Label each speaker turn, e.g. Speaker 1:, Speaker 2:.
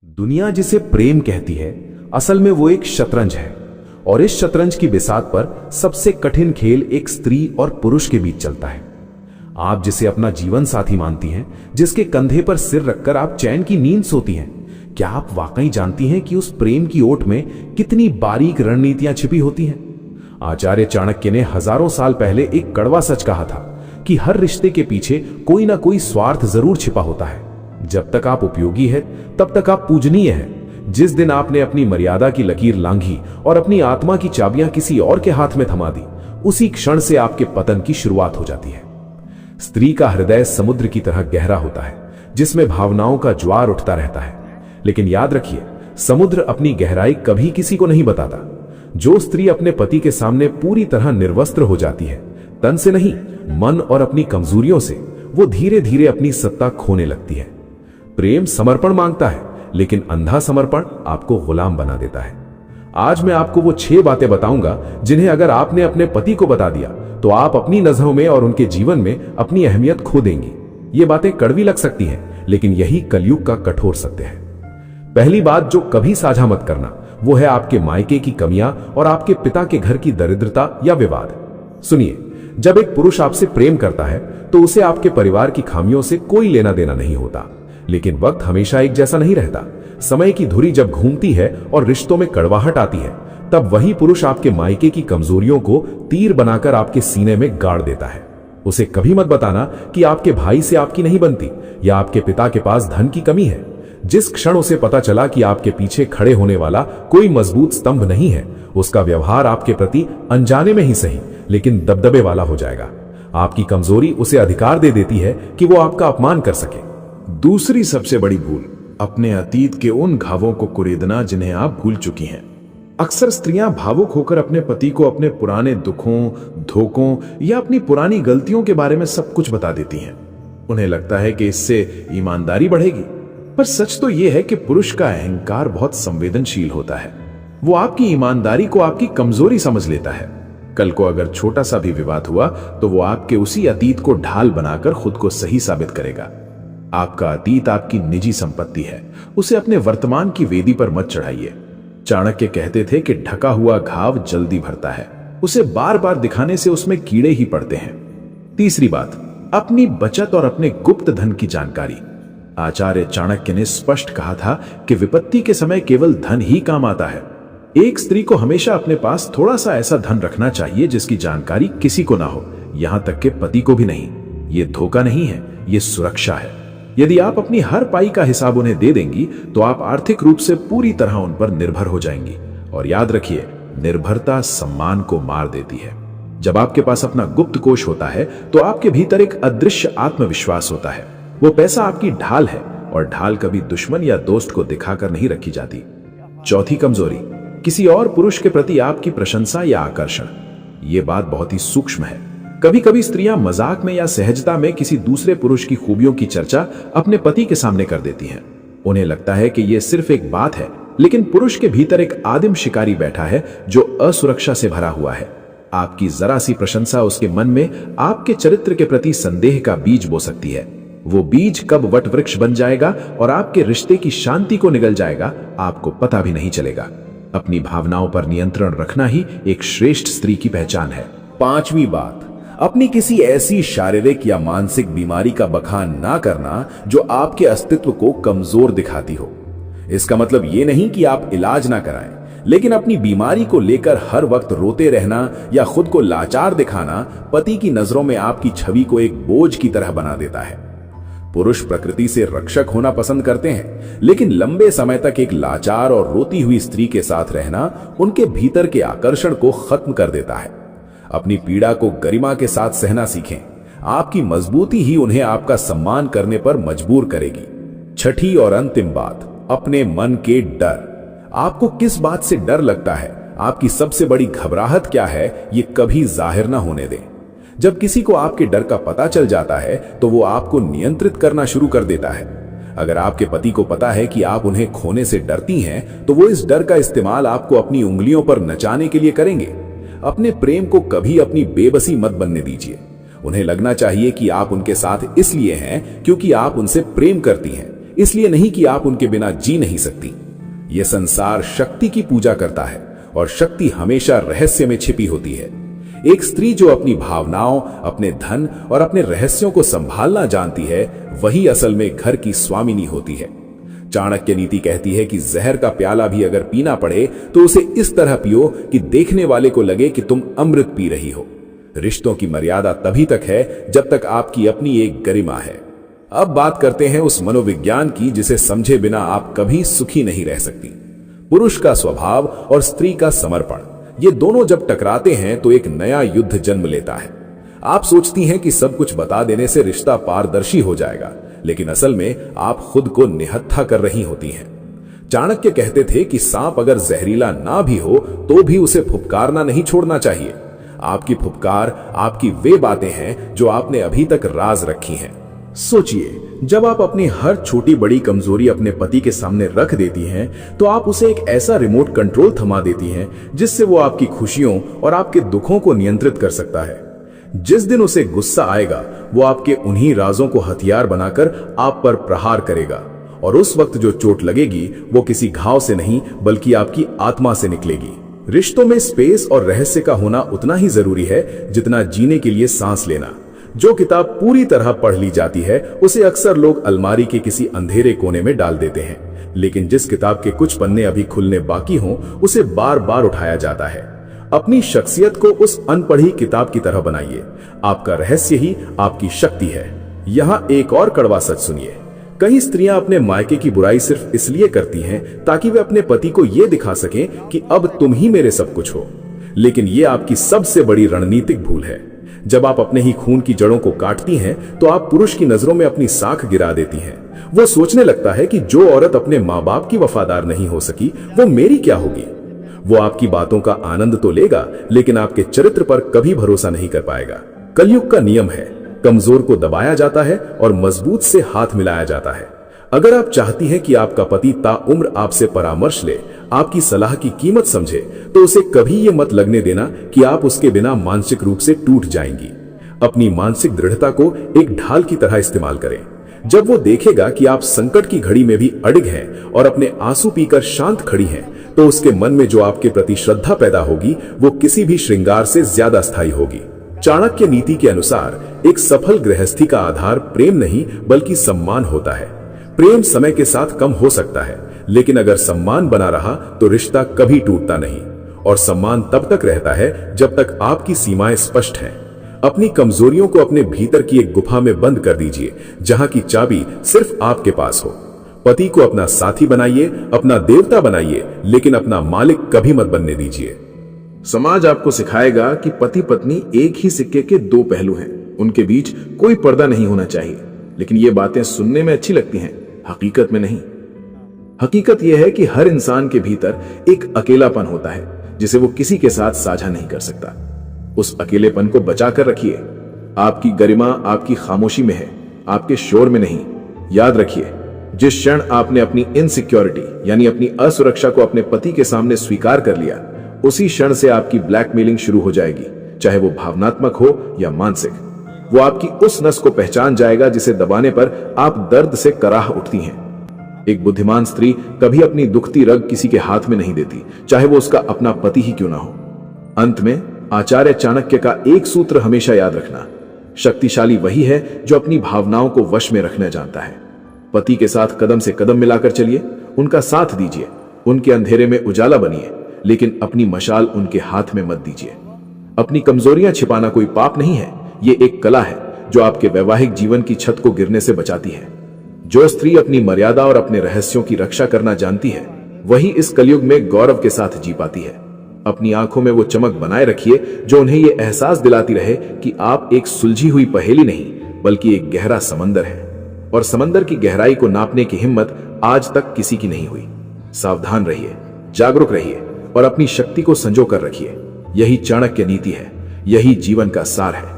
Speaker 1: दुनिया जिसे प्रेम कहती है, असल में वो एक शतरंज है। और इस शतरंज की बिसात पर सबसे कठिन खेल एक स्त्री और पुरुष के बीच चलता है। आप जिसे अपना जीवन साथी मानती हैं, जिसके कंधे पर सिर रखकर आप चैन की नींद सोती हैं, क्या आप वाकई जानती हैं कि उस प्रेम की ओट में कितनी बारीक रणनीतियां छिपी होती हैं? आचार्य चाणक्य ने हजारों साल पहले एक कड़वा सच कहा था कि हर रिश्ते के पीछे कोई ना कोई स्वार्थ जरूर छिपा होता है। जब तक आप उपयोगी है, तब तक आप पूजनीय है। जिस दिन आपने अपनी मर्यादा की लकीर लांघी और अपनी आत्मा की चाबियां किसी और के हाथ में थमा दी, उसी क्षण से आपके पतन की शुरुआत हो जाती है। स्त्री का हृदय समुद्र की तरह गहरा होता है, जिसमें भावनाओं का ज्वार उठता रहता है। लेकिन याद रखिए, समुद्र अपनी गहराई कभी किसी को नहीं बताता। जो स्त्री अपने पति के सामने पूरी तरह निर्वस्त्र हो जाती है, तन से नहीं, मन और अपनी कमजोरियों से, वो धीरे धीरे अपनी सत्ता खोने लगती है। प्रेम समर्पण मांगता है, लेकिन अंधा समर्पण आपको गुलाम बना देता है। आज मैं आपको वो 6 बातें बताऊंगा जिन्हें अगर आपने अपने पति को बता दिया तो आप अपनी नजरों में और उनके जीवन में अपनी अहमियत खो देंगी। ये बातें कड़वी लग सकती हैं, लेकिन यही कलयुग का कठोर सत्य है। पहली बात जो कभी साझा मत करना, वो है आपके मायके की कमियां और आपके पिता के घर की दरिद्रता या विवाद। सुनिए, जब एक पुरुष आपसे प्रेम करता है तो उसे आपके परिवार की खामियों से कोई लेना देना नहीं होता। लेकिन वक्त हमेशा एक जैसा नहीं रहता। समय की धुरी जब घूमती है और रिश्तों में कड़वाहट आती है, तब वही पुरुष आपके मायके की कमजोरियों को तीर बनाकर आपके सीने में गाड़ देता है। उसे कभी मत बताना कि आपके भाई से आपकी नहीं बनती या आपके पिता के पास धन की कमी है। जिस क्षण उसे पता चला कि आपके पीछे खड़े होने वाला कोई मजबूत स्तंभ नहीं है, उसका व्यवहार आपके प्रति अनजाने में ही सही, लेकिन दबदबे वाला हो जाएगा। आपकी कमजोरी उसे अधिकार दे देती है कि वो आपका अपमान कर सके।
Speaker 2: दूसरी सबसे बड़ी भूल, अपने अतीत के उन घावों को कुरेदना जिन्हें आप भूल चुकी हैं। अक्सर स्त्रियां भावुक होकर अपने पति को अपने पुराने दुखों, धोखों या अपनी पुरानी गलतियों के बारे में सब कुछ बता देती हैं। उन्हें लगता है कि इससे ईमानदारी बढ़ेगी, पर सच तो यह है कि पुरुष का अहंकार बहुत संवेदनशील होता है। वो आपकी ईमानदारी को आपकी कमजोरी समझ लेता है। कल को अगर छोटा सा भी विवाद हुआ तो वो आपके उसी अतीत को ढाल बनाकर खुद को सही साबित करेगा। आपका अतीत आपकी निजी संपत्ति है, उसे अपने वर्तमान की वेदी पर मत चढ़ाइए। चाणक्य कहते थे कि ढका हुआ घाव जल्दी भरता है, उसे बार बार दिखाने से उसमें कीड़े ही पड़ते हैं। तीसरी बात, अपनी बचत और अपने गुप्त धन की जानकारी। आचार्य चाणक्य ने स्पष्ट कहा था कि विपत्ति के समय केवल धन ही काम आता है। एक स्त्री को हमेशा अपने पास थोड़ा सा ऐसा धन रखना चाहिए जिसकी जानकारी किसी को ना हो, यहां तक कि पति को भी नहीं। ये धोखा नहीं है, ये सुरक्षा है। यदि आप अपनी हर पाई का हिसाब उन्हें दे देंगी तो आप आर्थिक रूप से पूरी तरह उन पर निर्भर हो जाएंगी। और याद रखिए, निर्भरता सम्मान को मार देती है। जब आपके पास अपना गुप्त कोष होता है तो आपके भीतर एक अदृश्य आत्मविश्वास होता है। वो पैसा आपकी ढाल है, और ढाल कभी दुश्मन या दोस्त को दिखाकर नहीं रखी जाती। चौथी कमजोरी, किसी और पुरुष के प्रति आपकी प्रशंसा या आकर्षण। ये बात बहुत ही सूक्ष्म है। कभी कभी स्त्रियां मजाक में या सहजता में किसी दूसरे पुरुष की खूबियों की चर्चा अपने पति के सामने कर देती हैं। उन्हें लगता है कि यह सिर्फ एक बात है, लेकिन पुरुष के भीतर एक आदिम शिकारी बैठा है जो असुरक्षा से भरा हुआ है। आपकी जरा सी प्रशंसा उसके मन में आपके चरित्र के प्रति संदेह का बीज बो सकती है। वो बीज कब वट वृक्ष बन जाएगा और आपके रिश्ते की शांति को निगल जाएगा, आपको पता भी नहीं चलेगा। अपनी भावनाओं पर नियंत्रण रखना ही एक श्रेष्ठ स्त्री की पहचान है।
Speaker 3: पांचवी बात, अपनी किसी ऐसी शारीरिक या मानसिक बीमारी का बखान ना करना जो आपके अस्तित्व को कमजोर दिखाती हो। इसका मतलब ये नहीं कि आप इलाज ना कराएं, लेकिन अपनी बीमारी को लेकर हर वक्त रोते रहना या खुद को लाचार दिखाना पति की नजरों में आपकी छवि को एक बोझ की तरह बना देता है। पुरुष प्रकृति से रक्षक होना पसंद करते हैं, लेकिन लंबे समय तक एक लाचार और रोती हुई स्त्री के साथ रहना उनके भीतर के आकर्षण को खत्म कर देता है। अपनी पीड़ा को गरिमा के साथ सहना सीखें। आपकी मजबूती ही उन्हें आपका सम्मान करने पर मजबूर करेगी। छठी और अंतिम बात, अपने मन के डर। आपको किस बात से डर लगता है, आपकी सबसे बड़ी घबराहट क्या है, ये कभी जाहिर ना होने दें। जब किसी को आपके डर का पता चल जाता है तो वो आपको नियंत्रित करना शुरू कर देता है। अगर आपके पति को पता है कि आप उन्हें खोने से डरती हैं, तो वो इस डर का इस्तेमाल आपको अपनी उंगलियों पर नचाने के लिए करेंगे। अपने प्रेम को कभी अपनी बेबसी मत बनने दीजिए। उन्हें लगना चाहिए कि आप उनके साथ इसलिए हैं क्योंकि आप उनसे प्रेम करती हैं, इसलिए नहीं कि आप उनके बिना जी नहीं सकती। यह संसार शक्ति की पूजा करता है और शक्ति हमेशा रहस्य में छिपी होती है। एक स्त्री जो अपनी भावनाओं, अपने धन और अपने रहस्यों को संभालना जानती है, वही असल में घर की स्वामिनी होती है। चाणक्य नीति कहती है कि जहर का प्याला भी अगर पीना पड़े तो उसे इस तरह पियो कि देखने वाले को लगे कि तुम अमृत पी रही हो। रिश्तों की मर्यादा तभी तक है जब तक आपकी अपनी एक गरिमा है। अब बात करते हैं उस मनोविज्ञान की जिसे समझे बिना आप कभी सुखी नहीं रह सकती। पुरुष का स्वभाव और स्त्री का समर्पण, ये दोनों जब टकराते हैं तो एक नया युद्ध जन्म लेता है। आप सोचती हैं कि सब कुछ बता देने से रिश्ता पारदर्शी हो जाएगा, लेकिन असल में आप खुद को निहत्था कर रही होती हैं। चाणक्य कहते थे कि सांप अगर जहरीला ना भी हो तो भी उसे फुफकारना नहीं छोड़ना चाहिए। आपकी फुफकार, आपकी वे बातें हैं जो आपने अभी तक राज रखी हैं।
Speaker 2: सोचिए, जब आप अपनी हर छोटी बड़ी कमजोरी अपने पति के सामने रख देती हैं, तो आप उसे एक ऐसा रिमोट कंट्रोल थमा देती हैं जिससे वो आपकी खुशियों और आपके दुखों को नियंत्रित कर सकता है। जिस दिन उसे गुस्सा आएगा, वो आपके उन्हीं राजों को हथियार बनाकर आप पर प्रहार करेगा, और उस वक्त जो चोट लगेगी वो किसी घाव से नहीं बल्कि आपकी आत्मा से निकलेगी। रिश्तों में स्पेस और रहस्य का होना उतना ही जरूरी है जितना जीने के लिए सांस लेना। जो किताब पूरी तरह पढ़ ली जाती है उसे अक्सर लोग अलमारी के किसी अंधेरे कोने में डाल देते हैं, लेकिन जिस किताब के कुछ पन्ने अभी खुलने बाकी हों उसे बार बार उठाया जाता है। अपनी शख्सियत को उस अनपढ़ी किताब की तरह बनाइए। आपका रहस्य ही आपकी शक्ति है। यहाँ एक और कड़वा सच सुनिए। कई स्त्रियां अपने मायके की बुराई सिर्फ इसलिए करती हैं ताकि वे अपने पति को यह दिखा सकें कि अब तुम ही मेरे सब कुछ हो, लेकिन यह आपकी सबसे बड़ी रणनीतिक भूल है। जब आप अपने ही खून की जड़ों को काटती हैं तो आप पुरुष की नजरों में अपनी साख गिरा देती हैं। वो सोचने लगता है कि जो औरत अपने माँ बाप की वफादार नहीं हो सकी वो मेरी क्या होगी। वो आपकी बातों का आनंद तो लेगा, लेकिन आपके चरित्र पर कभी भरोसा नहीं कर पाएगा। कलयुग का नियम है, कमजोर को दबाया जाता है और मजबूत से हाथ मिलाया जाता है। अगर आप चाहती हैं कि आपका पति ताउम्र आपसे परामर्श ले, आपकी सलाह की कीमत समझे, तो उसे कभी ये मत लगने देना कि आप उसके बिना मानसिक रूप से टूट जाएंगी। अपनी मानसिक दृढ़ता को एक ढाल की तरह इस्तेमाल करें। जब वो देखेगा कि आप संकट की घड़ी में भी अडिग हैं और अपने आंसू पीकर शांत खड़ी हैं, तो उसके मन में जो आपके प्रति श्रद्धा पैदा होगी वो किसी भी श्रृंगार से ज्यादा स्थायी होगी। चाणक्य नीति के अनुसार एक सफल गृहस्थी का आधार प्रेम नहीं बल्कि सम्मान होता है। प्रेम समय के साथ कम हो सकता है, लेकिन अगर सम्मान बना रहा तो रिश्ता कभी टूटता नहीं, और सम्मान तब तक रहता है जब तक आपकी सीमाएं स्पष्ट हैं। अपनी कमजोरियों को अपने भीतर की एक गुफा में बंद कर दीजिए, जहां की चाबी सिर्फ आपके पास हो। पति को अपना साथी बनाइए, अपना देवता बनाइए, लेकिन अपना मालिक कभी मत बनने दीजिए।
Speaker 4: समाज आपको सिखाएगा कि पति पत्नी एक ही सिक्के के दो पहलू हैं, उनके बीच कोई पर्दा नहीं होना चाहिए। लेकिन ये बातें सुनने में अच्छी लगती हैं, हकीकत में नहीं। हकीकत यह है कि हर इंसान के भीतर एक अकेलापन होता है जिसे वो किसी के साथ साझा नहीं कर सकता। उस अकेलेपन को बचा कर रखिए। आपकी गरिमा आपकी खामोशी में है, आपके शोर में नहीं। याद रखिए, जिस क्षण आपने अपनी इनसिक्योरिटी यानी अपनी असुरक्षा को अपने पति के सामने स्वीकार कर लिया, उसी क्षण से आपकी ब्लैकमेलिंग शुरू हो जाएगी, चाहे वो भावनात्मक हो या मानसिक। वो आपकी उस नस को पहचान जाएगा जिसे दबाने पर आप दर्द से कराह उठती हैं। एक बुद्धिमान स्त्री कभी अपनी दुखती रग किसी के हाथ में नहीं देती, चाहे वो उसका अपना पति ही क्यों ना हो। अंत में आचार्य चाणक्य का एक सूत्र हमेशा याद रखना, शक्तिशाली वही है जो अपनी भावनाओं को वश में रखना जानता है। पति के साथ कदम से कदम मिलाकर चलिए, उनका साथ दीजिए, उनके अंधेरे में उजाला बनिए, लेकिन अपनी मशाल उनके हाथ में मत दीजिए। अपनी कमजोरियां छिपाना कोई पाप नहीं है, ये एक कला है जो आपके वैवाहिक जीवन की छत को गिरने से बचाती है। जो स्त्री अपनी मर्यादा और अपने रहस्यों की रक्षा करना जानती है, वही इस कलयुग में गौरव के साथ जी पाती है। अपनी आंखों में वो चमक बनाए रखिए जो उन्हें ये एहसास दिलाती रहे कि आप एक सुलझी हुई पहेली नहीं बल्कि एक गहरा समंदर है, और समंदर की गहराई को नापने की हिम्मत आज तक किसी की नहीं हुई। सावधान रहिए, जागरूक रहिए और अपनी शक्ति को संजो कर रखिए। यही चाणक्य नीति है, यही जीवन का सार है।